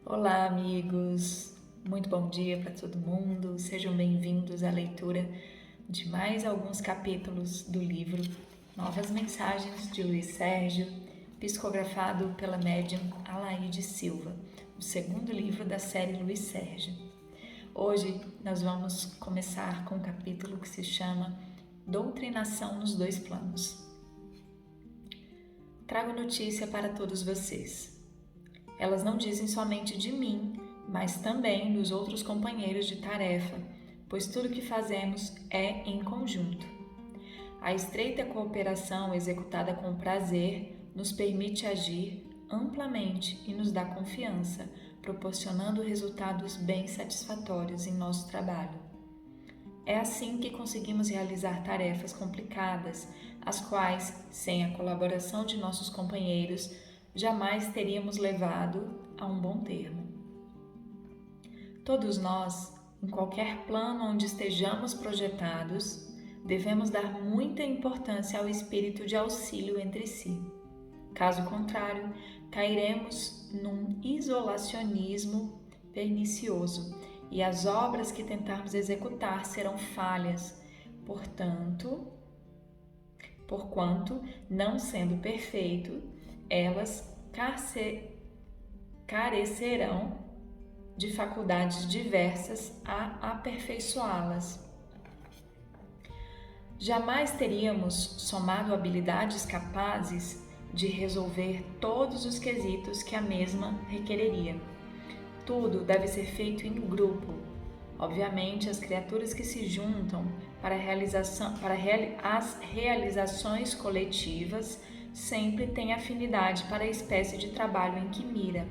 Olá, amigos! Muito bom dia para todo mundo. Sejam bem-vindos à leitura de mais alguns capítulos do livro Novas Mensagens de Luiz Sérgio, psicografado pela médium Alaide Silva, o segundo livro da série Luiz Sérgio. Hoje nós vamos começar com um capítulo que se chama Doutrinação nos Dois Planos. Trago notícia para todos vocês. Elas não dizem somente de mim, mas também dos outros companheiros de tarefa, pois tudo que fazemos é em conjunto. A estreita cooperação executada com prazer nos permite agir amplamente e nos dá confiança, proporcionando resultados bem satisfatórios em nosso trabalho. É assim que conseguimos realizar tarefas complicadas, as quais, sem a colaboração de nossos companheiros, jamais teríamos levado a um bom termo. Todos nós, em qualquer plano onde estejamos projetados, devemos dar muita importância ao espírito de auxílio entre si. Caso contrário, cairemos num isolacionismo pernicioso e as obras que tentarmos executar serão falhas. Porquanto, não sendo perfeito, elas carecerão de faculdades diversas a aperfeiçoá-las. Jamais teríamos somado habilidades capazes de resolver todos os quesitos que a mesma requereria. Tudo deve ser feito em grupo. Obviamente, as criaturas que se juntam para as realizações coletivas sempre têm afinidade para a espécie de trabalho em que mira.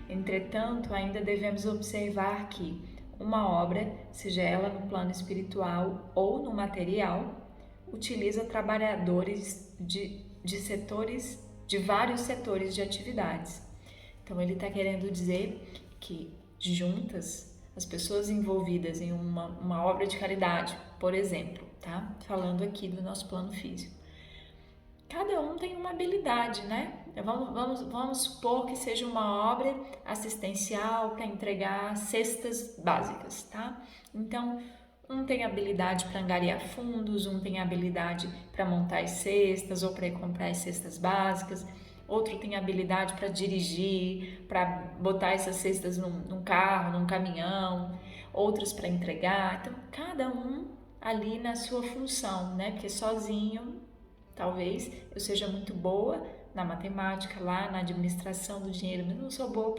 Entretanto, ainda devemos observar que uma obra, seja ela no plano espiritual ou no material, utiliza trabalhadores de vários setores de atividades. Então, ele está querendo dizer que juntas, as pessoas envolvidas em uma obra de caridade, por exemplo, tá? Falando aqui do nosso plano físico. Cada um tem uma habilidade, né? Vamos supor que seja uma obra assistencial para entregar cestas básicas, tá? Então, um tem habilidade para angariar fundos, um tem habilidade para montar as cestas ou para comprar as cestas básicas, outro tem habilidade para dirigir, para botar essas cestas num carro, num caminhão, outros para entregar. Então, cada um ali na sua função, né? Porque sozinho, talvez eu seja muito boa na matemática, lá na administração do dinheiro, mas não sou boa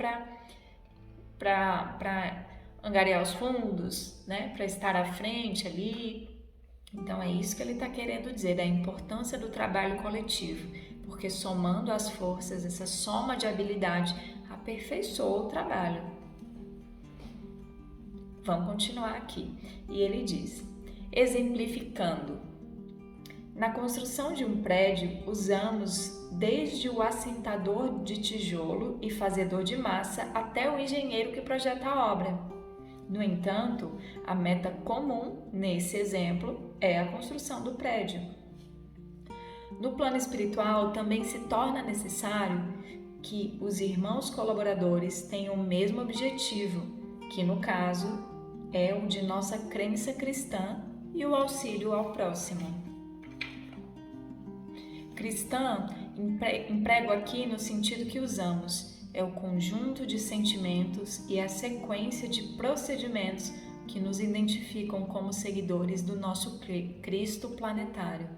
para angariar os fundos, né? Para estar à frente ali. Então é isso que ele está querendo dizer, da importância do trabalho coletivo, porque somando as forças, essa soma de habilidade aperfeiçoa o trabalho. Vamos continuar aqui. E ele diz, exemplificando, na construção de um prédio, usamos desde o assentador de tijolo e fazedor de massa até o engenheiro que projeta a obra. No entanto, a meta comum, nesse exemplo, é a construção do prédio. No plano espiritual, também se torna necessário que os irmãos colaboradores tenham o mesmo objetivo, que no caso é o de nossa crença cristã e o auxílio ao próximo. Cristã, emprego aqui no sentido que usamos, é o conjunto de sentimentos e a sequência de procedimentos que nos identificam como seguidores do nosso Cristo planetário.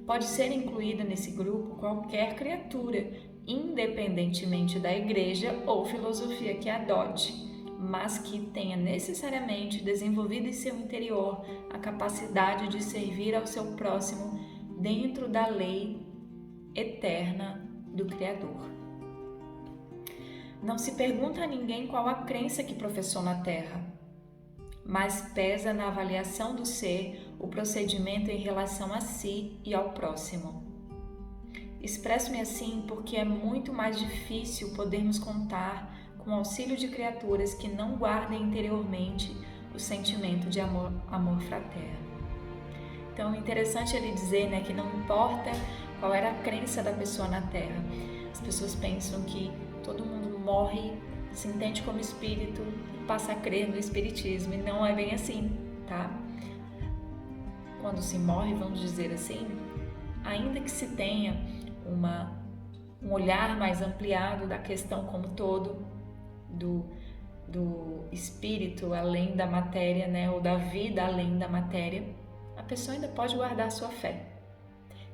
Pode ser incluída nesse grupo qualquer criatura, independentemente da igreja ou filosofia que adote, mas que tenha necessariamente desenvolvido em seu interior a capacidade de servir ao seu próximo dentro da lei eterna do Criador. Não se pergunta a ninguém qual a crença que professou na Terra, mas pesa na avaliação do ser o procedimento em relação a si e ao próximo. Expresso-me assim porque é muito mais difícil podermos contar com o auxílio de criaturas que não guardem interiormente o sentimento de amor fraterno. Então, é interessante ele dizer, né, que não importa qual era a crença da pessoa na Terra. As pessoas pensam que todo mundo morre se entende como espírito e passa a crer no espiritismo, e não é bem assim, tá? Quando se morre, vamos dizer assim, ainda que se tenha um olhar mais ampliado da questão como todo, do espírito além da matéria, né, ou da vida além da matéria, a pessoa ainda pode guardar a sua fé.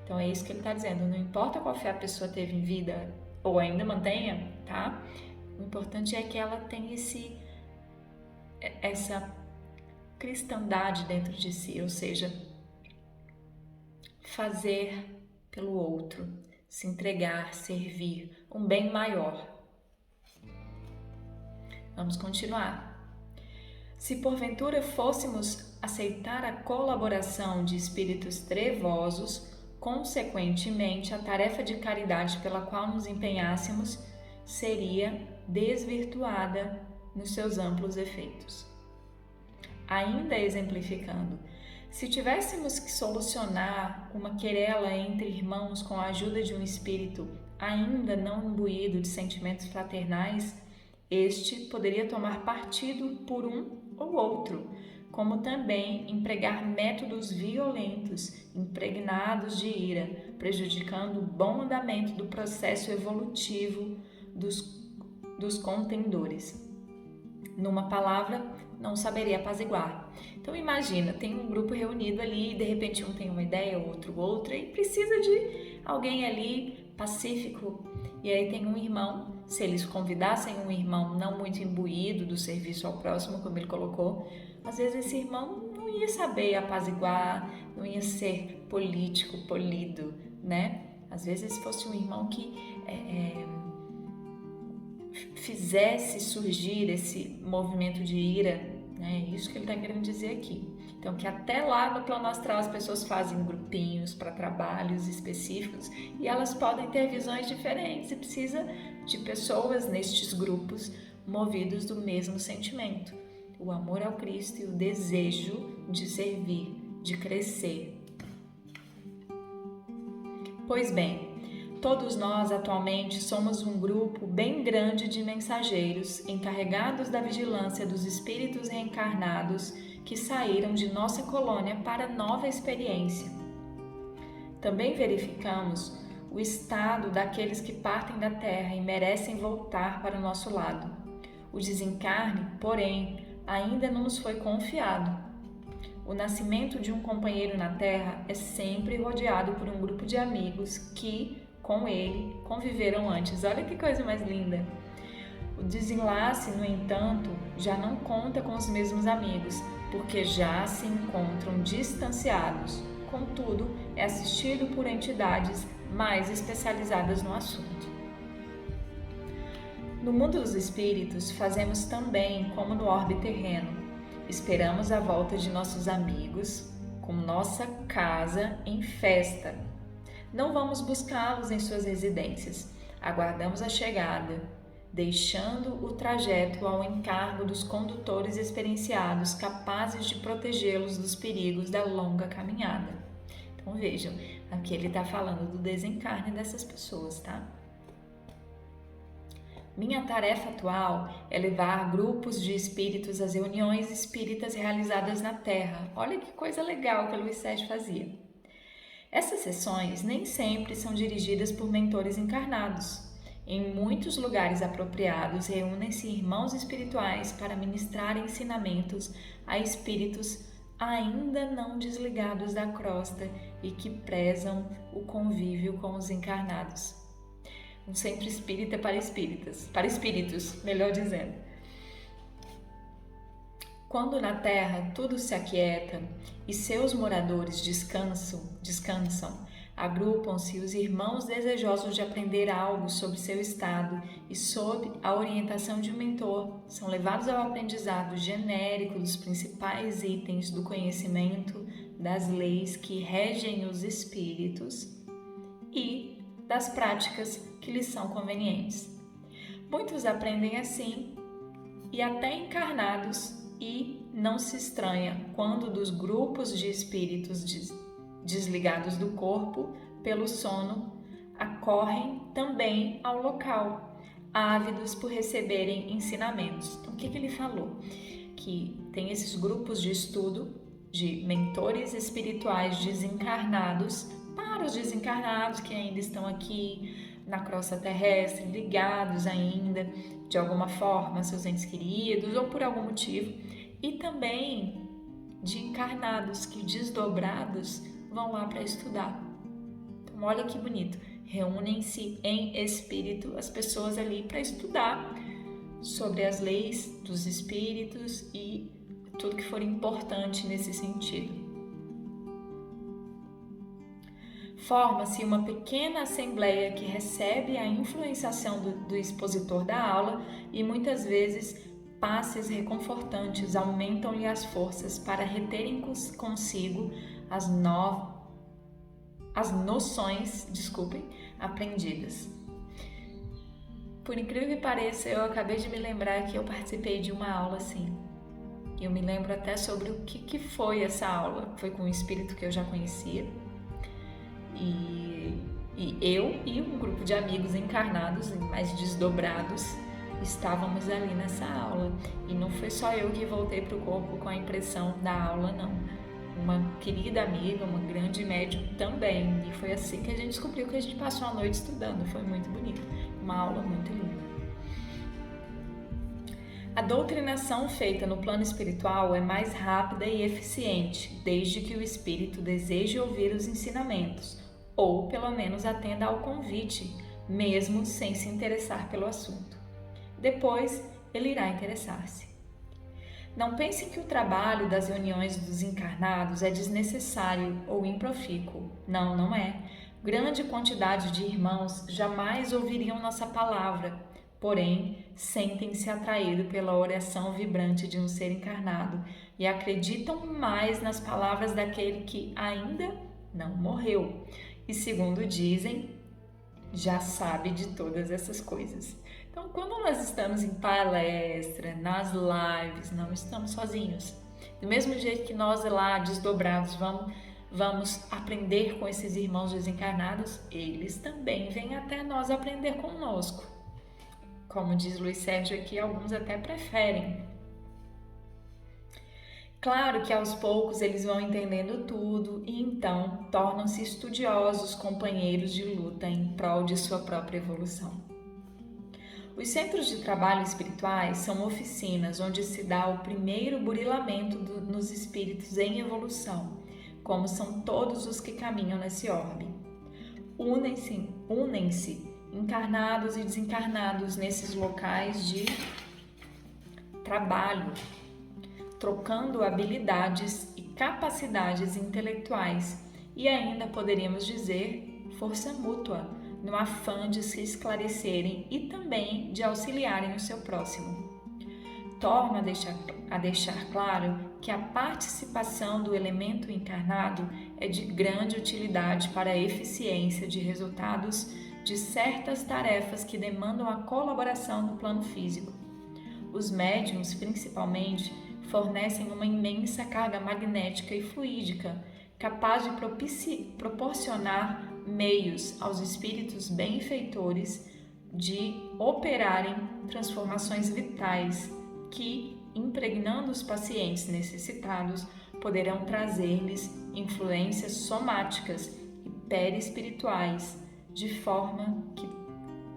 Então é isso que ele está dizendo, não importa qual fé a pessoa teve em vida ou ainda mantenha, tá? O importante é que ela tenha essa cristandade dentro de si, ou seja, fazer pelo outro, se entregar, servir, um bem maior. Vamos continuar. Se porventura fôssemos aceitar a colaboração de espíritos trevosos, consequentemente a tarefa de caridade pela qual nos empenhássemos seria desvirtuada nos seus amplos efeitos. Ainda exemplificando, se tivéssemos que solucionar uma querela entre irmãos com a ajuda de um espírito ainda não imbuído de sentimentos fraternais, este poderia tomar partido por um ou outro, como também empregar métodos violentos, impregnados de ira, prejudicando o bom andamento do processo evolutivo dos contendores. Numa palavra, não saberia apaziguar. Então imagina, tem um grupo reunido ali, de repente um tem uma ideia, outro outra, e precisa de alguém ali pacífico. E aí tem um irmão, se eles convidassem um irmão não muito imbuído do serviço ao próximo, como ele colocou, às vezes esse irmão não ia saber apaziguar, não ia ser político, polido, né? Às vezes se fosse um irmão que fizesse surgir esse movimento de ira, né? É isso que ele está querendo dizer aqui. Então, que até lá no plano astral as pessoas fazem grupinhos para trabalhos específicos e elas podem ter visões diferentes e precisa de pessoas nestes grupos movidos do mesmo sentimento, o amor ao Cristo e o desejo de servir, de crescer. Pois bem, todos nós atualmente somos um grupo bem grande de mensageiros encarregados da vigilância dos espíritos reencarnados que saíram de nossa colônia para nova experiência. Também verificamos o estado daqueles que partem da Terra e merecem voltar para o nosso lado. O desencarne, porém, ainda não nos foi confiado. O nascimento de um companheiro na Terra é sempre rodeado por um grupo de amigos que, com ele, conviveram antes. Olha que coisa mais linda! O desenlace, no entanto, já não conta com os mesmos amigos, porque já se encontram distanciados. Contudo, é assistido por entidades mais especializadas no assunto. No mundo dos espíritos, fazemos também como no orbe terreno. Esperamos a volta de nossos amigos, com nossa casa em festa. Não vamos buscá-los em suas residências. Aguardamos a chegada, deixando o trajeto ao encargo dos condutores experienciados, capazes de protegê-los dos perigos da longa caminhada. Então vejam, aqui ele está falando do desencarne dessas pessoas, tá? Minha tarefa atual é levar grupos de espíritos às reuniões espíritas realizadas na Terra. Olha que coisa legal que a Luiz Sérgio fazia. Essas sessões nem sempre são dirigidas por mentores encarnados. Em muitos lugares apropriados, reúnem-se irmãos espirituais para ministrar ensinamentos a espíritos ainda não desligados da crosta e que prezam o convívio com os encarnados. Um centro espírita para espíritos, melhor dizendo. Quando na Terra tudo se aquieta e seus moradores descansam, agrupam-se os irmãos desejosos de aprender algo sobre seu estado e, sob a orientação de um mentor, são levados ao aprendizado genérico dos principais itens do conhecimento das leis que regem os espíritos e das práticas que lhes são convenientes. Muitos aprendem assim e até encarnados, e não se estranha quando dos grupos de espíritos desligados do corpo pelo sono acorrem também ao local, ávidos por receberem ensinamentos. Então, o que ele falou? Que tem esses grupos de estudo de mentores espirituais desencarnados para os desencarnados que ainda estão aqui na crosta terrestre, ligados ainda de alguma forma aos seus entes queridos ou por algum motivo, e também de encarnados que desdobrados vão lá para estudar. Então, olha que bonito, reúnem-se em espírito as pessoas ali para estudar sobre as leis dos espíritos e tudo que for importante nesse sentido. Forma-se uma pequena assembleia que recebe a influenciação do expositor da aula e muitas vezes passes reconfortantes aumentam-lhe as forças para reterem consigo as noções, aprendidas. Por incrível que pareça, eu acabei de me lembrar que eu participei de uma aula assim. Eu me lembro até sobre o que foi essa aula. Foi com um espírito que eu já conhecia. E eu e um grupo de amigos encarnados, mais desdobrados, estávamos ali nessa aula. E não foi só eu que voltei para o corpo com a impressão da aula, não. Uma querida amiga, uma grande médium também. E foi assim que a gente descobriu que a gente passou a noite estudando. Foi muito bonito. Uma aula muito linda. A doutrinação feita no plano espiritual é mais rápida e eficiente, desde que o espírito deseje ouvir os ensinamentos, ou pelo menos atenda ao convite, mesmo sem se interessar pelo assunto. Depois, ele irá interessar-se. Não pense que o trabalho das reuniões dos encarnados é desnecessário ou improfícuo. Não, não é. Grande quantidade de irmãos jamais ouviriam nossa palavra, porém, sentem-se atraídos pela oração vibrante de um ser encarnado e acreditam mais nas palavras daquele que ainda não morreu e, segundo dizem, já sabe de todas essas coisas. Então, quando nós estamos em palestra, nas lives, não estamos sozinhos. Do mesmo jeito que nós lá, desdobrados, vamos aprender com esses irmãos desencarnados, eles também vêm até nós aprender conosco. Como diz Luiz Sérgio aqui, alguns até preferem. Claro que aos poucos eles vão entendendo tudo e então tornam-se estudiosos companheiros de luta em prol de sua própria evolução. Os centros de trabalho espirituais são oficinas onde se dá o primeiro burilamento nos espíritos em evolução, como são todos os que caminham nesse orbe. Unem-se encarnados e desencarnados nesses locais de trabalho, trocando habilidades e capacidades intelectuais e ainda poderíamos dizer força mútua, no afã de se esclarecerem e também de auxiliarem o seu próximo. Torno a deixar claro que a participação do elemento encarnado é de grande utilidade para a eficiência de resultados de certas tarefas que demandam a colaboração no plano físico. Os médiuns, principalmente, fornecem uma imensa carga magnética e fluídica, capaz de proporcionar meios aos espíritos benfeitores de operarem transformações vitais que, impregnando os pacientes necessitados, poderão trazer-lhes influências somáticas e perispirituais, de forma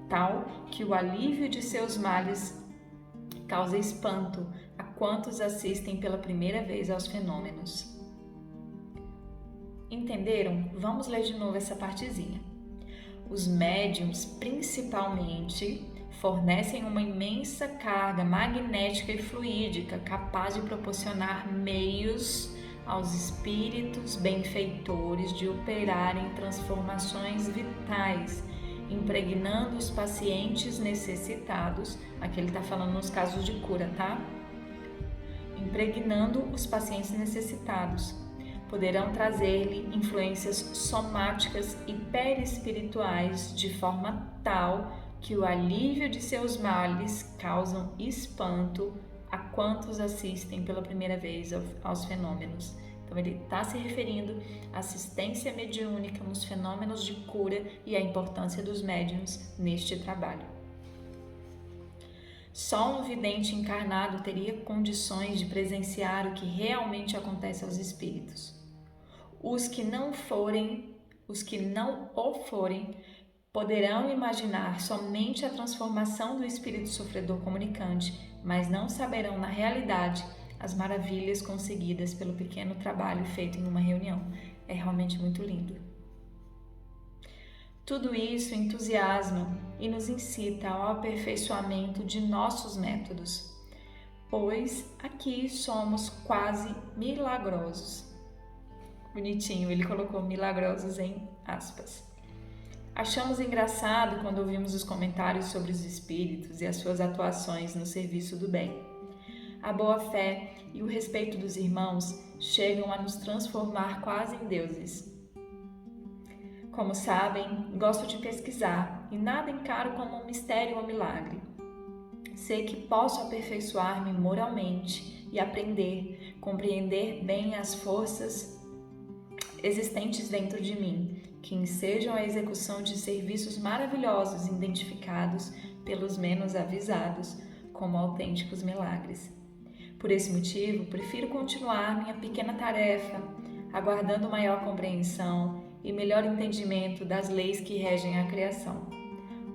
tal que o alívio de seus males causa espanto a quantos assistem pela primeira vez aos fenômenos. Entenderam? Vamos ler de novo essa partezinha. Os médiums, principalmente, fornecem uma imensa carga magnética e fluídica capaz de proporcionar meios aos espíritos benfeitores de operarem transformações vitais, impregnando os pacientes necessitados. Aqui ele está falando nos casos de cura, tá? Impregnando os pacientes necessitados. Poderão trazer-lhe influências somáticas e perispirituais de forma tal que o alívio de seus males causam espanto a quantos assistem pela primeira vez aos fenômenos. Então ele está se referindo à assistência mediúnica nos fenômenos de cura e à importância dos médiuns neste trabalho. Só um vidente encarnado teria condições de presenciar o que realmente acontece aos espíritos. Os que não o forem, poderão imaginar somente a transformação do espírito sofredor comunicante, mas não saberão na realidade as maravilhas conseguidas pelo pequeno trabalho feito em uma reunião. É realmente muito lindo. Tudo isso entusiasma e nos incita ao aperfeiçoamento de nossos métodos, pois aqui somos quase milagrosos. Bonitinho, ele colocou milagrosos em aspas. Achamos engraçado quando ouvimos os comentários sobre os espíritos e as suas atuações no serviço do bem. A boa-fé e o respeito dos irmãos chegam a nos transformar quase em deuses. Como sabem, gosto de pesquisar e nada encaro como um mistério ou milagre. Sei que posso aperfeiçoar-me moralmente e aprender, compreender bem as forças existentes dentro de mim, que ensejam a execução de serviços maravilhosos identificados pelos menos avisados como autênticos milagres. Por esse motivo, prefiro continuar minha pequena tarefa, aguardando maior compreensão e melhor entendimento das leis que regem a criação.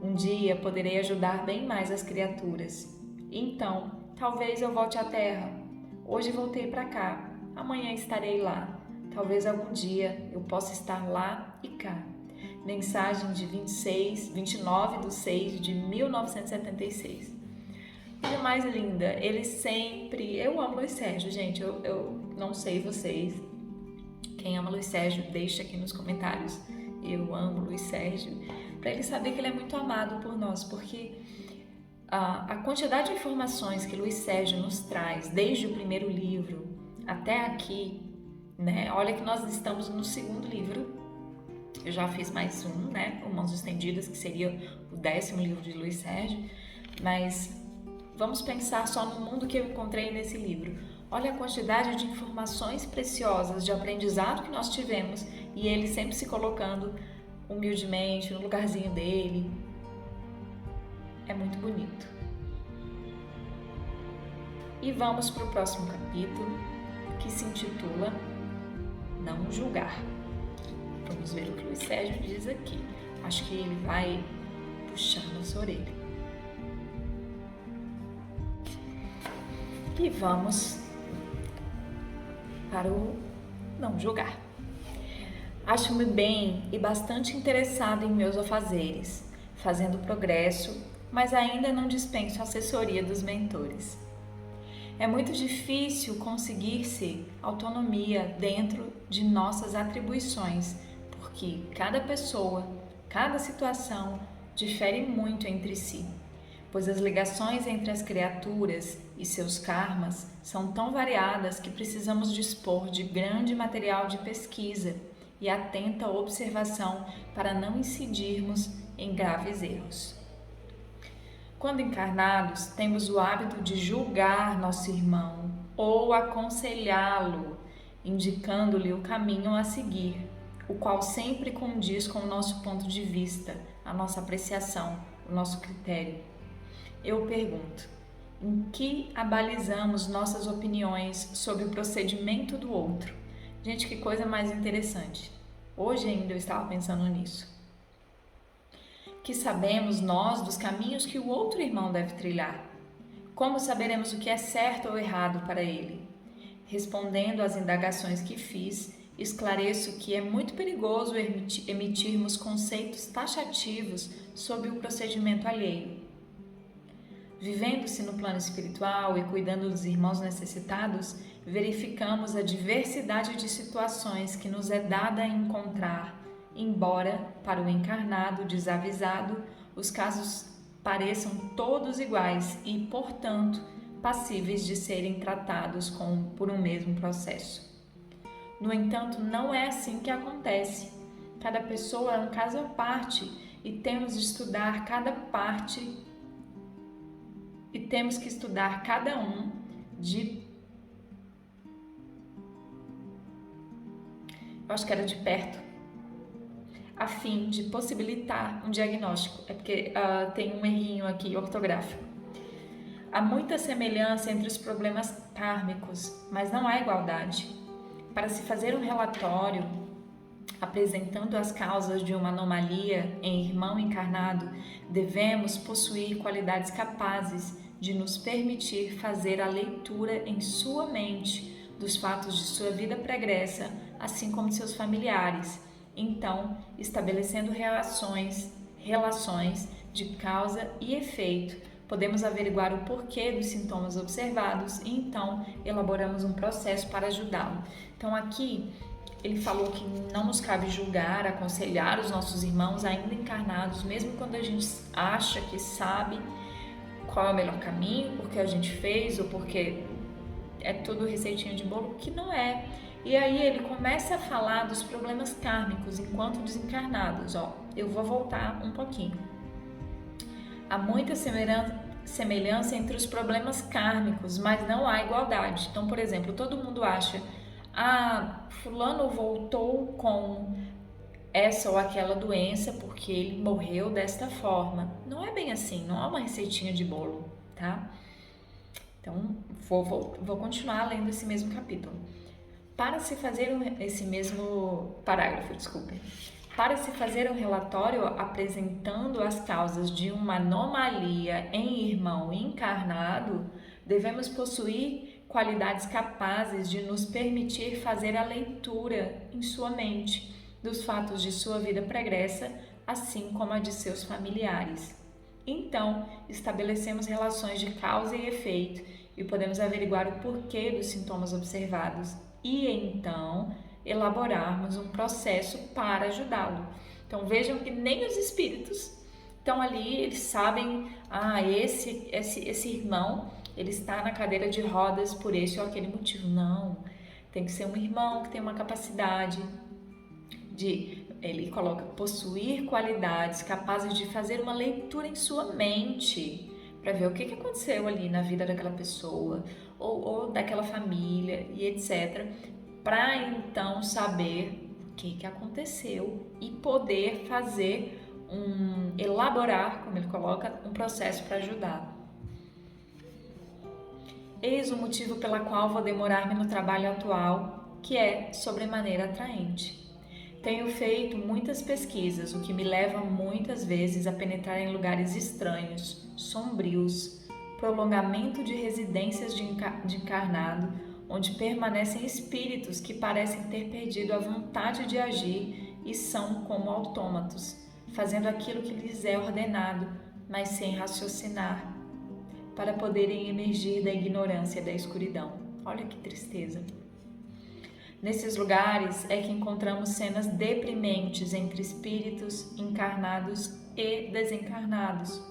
Um dia poderei ajudar bem mais as criaturas. Então, talvez eu volte à Terra. Hoje voltei para cá, amanhã estarei lá. Talvez algum dia eu possa estar lá e cá. Mensagem de 29/6/1976. Coisa mais linda, ele sempre... Eu amo Luiz Sérgio, gente, eu não sei vocês. Quem ama Luiz Sérgio, deixa aqui nos comentários. Eu amo Luiz Sérgio, para ele saber que ele é muito amado por nós, porque a quantidade de informações que Luiz Sérgio nos traz, desde o primeiro livro até aqui, né? Olha que nós estamos no segundo livro. Eu já fiz mais um, né? O Mãos Estendidas, que seria o 10º livro de Luiz Sérgio. Mas vamos pensar só no mundo que eu encontrei nesse livro. Olha a quantidade de informações preciosas, de aprendizado que nós tivemos, e ele sempre se colocando humildemente no lugarzinho dele. É muito bonito. E vamos para o próximo capítulo, que se intitula Não Julgar. Vamos ver o que o Luiz Sérgio diz aqui. Acho que ele vai puxar nossa orelha. E vamos para o Não Julgar. Acho-me bem e bastante interessado em meus afazeres, fazendo progresso, mas ainda não dispenso a assessoria dos mentores. É muito difícil conseguir-se autonomia dentro de nossas atribuições, porque cada pessoa, cada situação difere muito entre si, pois as ligações entre as criaturas e seus karmas são tão variadas que precisamos dispor de grande material de pesquisa e atenta observação para não incidirmos em graves erros. Quando encarnados, temos o hábito de julgar nosso irmão ou aconselhá-lo, indicando-lhe o caminho a seguir, o qual sempre condiz com o nosso ponto de vista, a nossa apreciação, o nosso critério. Eu pergunto, em que abalizamos nossas opiniões sobre o procedimento do outro? Gente, que coisa mais interessante. Hoje ainda eu estava pensando nisso. Que sabemos nós dos caminhos que o outro irmão deve trilhar? Como saberemos o que é certo ou errado para ele? Respondendo às indagações que fiz, esclareço que é muito perigoso emitirmos conceitos taxativos sobre o procedimento alheio. Vivendo-se no plano espiritual e cuidando dos irmãos necessitados, verificamos a diversidade de situações que nos é dada encontrar, embora, para o encarnado desavisado, os casos pareçam todos iguais e, portanto, passíveis de serem tratados por um mesmo processo. No entanto, não é assim que acontece. Cada pessoa é um caso à parte e temos que estudar cada um de perto, a fim de possibilitar um diagnóstico. É porque tem um errinho aqui ortográfico. Há muita semelhança entre os problemas kármicos, mas não há igualdade. Para se fazer um relatório apresentando as causas de uma anomalia em irmão encarnado, devemos possuir qualidades capazes de nos permitir fazer a leitura em sua mente dos fatos de sua vida pregressa, assim como de seus familiares. Então, estabelecendo relações de causa e efeito, podemos averiguar o porquê dos sintomas observados e então elaboramos um processo para ajudá-lo. Então aqui ele falou que não nos cabe julgar, aconselhar os nossos irmãos ainda encarnados, mesmo quando a gente acha que sabe qual é o melhor caminho, porque a gente fez ou porque é tudo receitinha de bolo, que não é. E aí ele começa a falar dos problemas kármicos enquanto desencarnados. Eu vou voltar um pouquinho. Há muita semelhança entre os problemas kármicos, mas não há igualdade. Então, por exemplo, todo mundo acha, fulano voltou com essa ou aquela doença porque ele morreu desta forma. Não é bem assim, não é uma receitinha de bolo, tá? Então, vou continuar lendo esse mesmo capítulo. Para se fazer esse mesmo parágrafo, desculpe. Para se fazer um relatório apresentando as causas de uma anomalia em irmão encarnado, devemos possuir qualidades capazes de nos permitir fazer a leitura em sua mente dos fatos de sua vida pregressa, assim como a de seus familiares. Então, estabelecemos relações de causa e efeito e podemos averiguar o porquê dos sintomas observados e então elaborarmos um processo para ajudá-lo. Então vejam que nem os espíritos estão ali, eles sabem, esse irmão, ele está na cadeira de rodas por esse ou aquele motivo. Não, tem que ser um irmão que tem uma capacidade ele coloca, possuir qualidades capazes de fazer uma leitura em sua mente, para ver o que aconteceu ali na vida daquela pessoa, ou daquela família e etc., para então saber o que aconteceu e poder fazer elaborar, como ele coloca, um processo para ajudar. Eis o motivo pela qual vou demorar-me no trabalho atual, que é sobremaneira atraente. Tenho feito muitas pesquisas, o que me leva muitas vezes a penetrar em lugares estranhos, sombrios, prolongamento de residências de encarnado, onde permanecem espíritos que parecem ter perdido a vontade de agir e são como autômatos, fazendo aquilo que lhes é ordenado, mas sem raciocinar, para poderem emergir da ignorância e da escuridão. Olha que tristeza! Nesses lugares é que encontramos cenas deprimentes entre espíritos encarnados e desencarnados.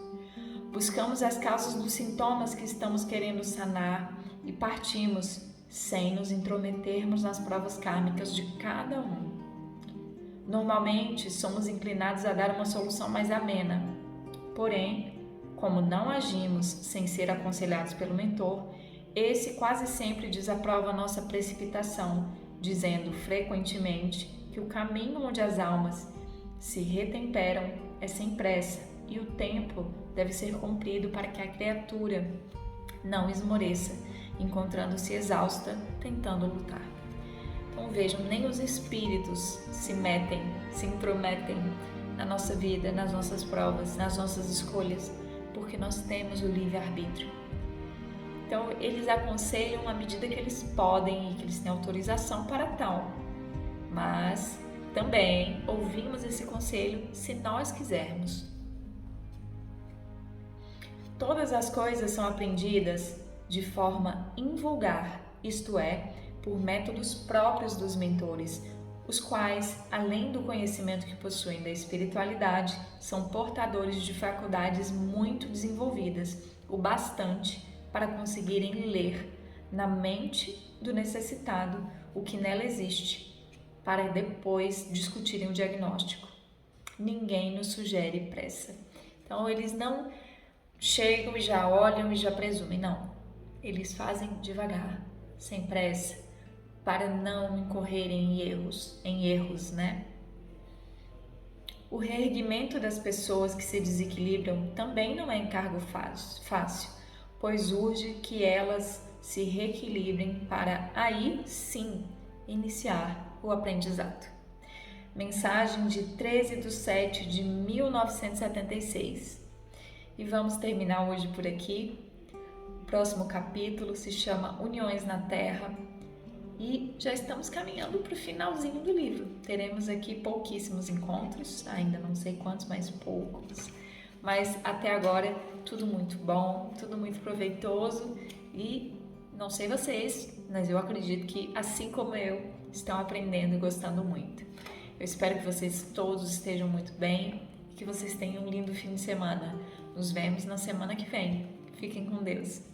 Buscamos as causas dos sintomas que estamos querendo sanar e partimos sem nos intrometermos nas provas kármicas de cada um. Normalmente, somos inclinados a dar uma solução mais amena. Porém, como não agimos sem ser aconselhados pelo mentor, esse quase sempre desaprova nossa precipitação, dizendo frequentemente que o caminho onde as almas se retemperam é sem pressa e o tempo deve ser cumprido para que a criatura não esmoreça, encontrando-se exausta, tentando lutar. Então vejam, nem os espíritos se intrometem na nossa vida, nas nossas provas, nas nossas escolhas, porque nós temos o livre-arbítrio. Então eles aconselham à medida que eles podem e que eles têm autorização para tal, mas também ouvimos esse conselho se nós quisermos. Todas as coisas são aprendidas de forma invulgar, isto é, por métodos próprios dos mentores, os quais, além do conhecimento que possuem da espiritualidade, são portadores de faculdades muito desenvolvidas, o bastante para conseguirem ler na mente do necessitado o que nela existe, para depois discutirem o diagnóstico. Ninguém nos sugere pressa. Então, eles não chegam e já olham e já presumem, não. Eles fazem devagar, sem pressa, para não incorrerem em erros, né? O reerguimento das pessoas que se desequilibram também não é encargo fácil, pois urge que elas se reequilibrem para aí sim iniciar o aprendizado. Mensagem de 13/7/1976. E vamos terminar hoje por aqui. O próximo capítulo se chama Uniões na Terra e já estamos caminhando para o finalzinho do livro. Teremos aqui pouquíssimos encontros, ainda não sei quantos, mas poucos. Mas até agora tudo muito bom, tudo muito proveitoso e não sei vocês, mas eu acredito que assim como eu, estão aprendendo e gostando muito. Eu espero que vocês todos estejam muito bem e que vocês tenham um lindo fim de semana. Nos vemos na semana que vem. Fiquem com Deus.